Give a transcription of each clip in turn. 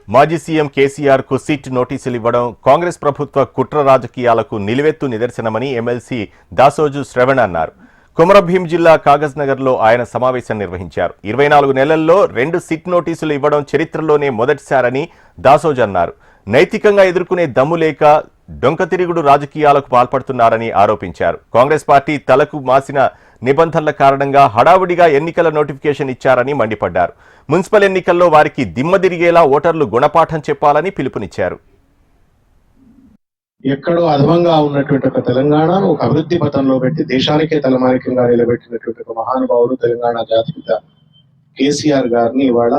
మాజీ సీఎం కేసీఆర్ కు సిట్ నోటీసులు ఇవ్వడం కాంగ్రెస్ ప్రభుత్వ కుట్ర రాజకీయాలకు నిలువెత్తు నిదర్శనమని ఎమ్మెల్సీ దాసోజు శ్రవణ్ అన్నారు. కొమరంభీం జిల్లా కాగజ్ నగర్ లో ఆయన సమావేశం నిర్వహించారు. 24 నెలల్లో 2 సిట్ నోటీసులు ఇవ్వడం చరిత్రలోనే మొదటిసారని దాసోజు అన్నారు. నైతికంగా ఎదుర్కొనే దమ్ము లేక డొంకతిరుగుడు రాజకీయాలకు పాల్పడుతున్నారని ఆరోపించారు. కాంగ్రెస్ పార్టీ తలకు మాసిన నిబంధనల కారణంగా హడావుడిగా ఎన్నికల నోటిఫికేషన్ ఇచ్చారని మండిపడ్డారు. మున్సిపల్ ఎన్నికల్లో వారికి దిమ్మదిరిగేలా ఓటర్లు గుణపాఠం చెప్పాలని పిలుపునిచ్చారు. ఎక్కడో అధమంగా ఉన్నటువంటి ఒక తెలంగాణను ఒక అభివృద్ధి పథంలో పెట్టి దేశానికే తలమానికంగా నిలబెట్టినటువంటి ఒక మహానుభావుడు తెలంగాణ జాతిపిత కేసీఆర్ గారిని ఇవాళ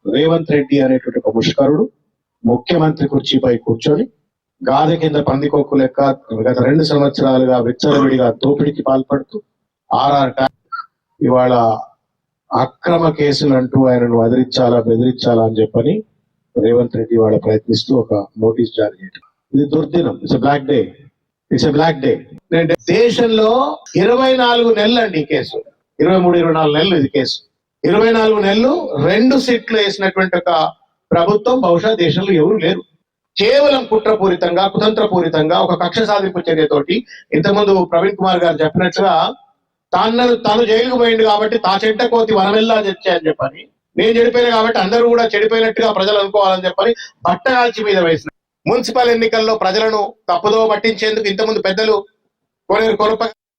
రేవంత్ రెడ్డి అనేటువంటి ఒక ముష్కరుడు ముఖ్యమంత్రి కుర్చీపై కూర్చొని గాదె కింద పందికొక్కు లెక్క గత 2 సంవత్సరాలుగా విచ్చలవిడిగా దోపిడీకి పాల్పడుతూ ఇవాళ అక్రమ కేసులు అంటూ ఆయనను అదిరించాలా బెదిరించాలా అని చెప్పని రేవంత్ రెడ్డి ఇవాళ ప్రయత్నిస్తూ ఒక నోటీస్ జారీ చేయడం. ఇది దుర్దినం. It's black day. దేశంలో 24 నెలలు అండి ఈ కేసు. 23-24 నెలలు ఇది కేసు. 24 నెలలు 2 సిట్లు వేసినటువంటి ఒక ప్రభుత్వం బహుశా దేశంలో ఎవరు లేరు. కేవలం కుట్రపూరితంగా కుతంత్రపూరితంగా ఒక కక్ష సాధింపు చర్యతోటి ఇంతకుముందు ప్రవీణ్ కుమార్ గారు చెప్పినట్లుగా తాను జైలుకు పోయింది కాబట్టి తా చెట్ట కోతి వనమెల్లా తెచ్చాయని చెప్పని, నేను చెడిపోయినా కాబట్టి అందరూ కూడా చెడిపోయినట్టుగా ప్రజలు అనుకోవాలని చెప్పని బట్టగాల్చి మీద వేసిన మున్సిపల్ ఎన్నికల్లో ప్రజలను తప్పుదో పట్టించేందుకు ఇంతకుముందు పెద్దలు కొనప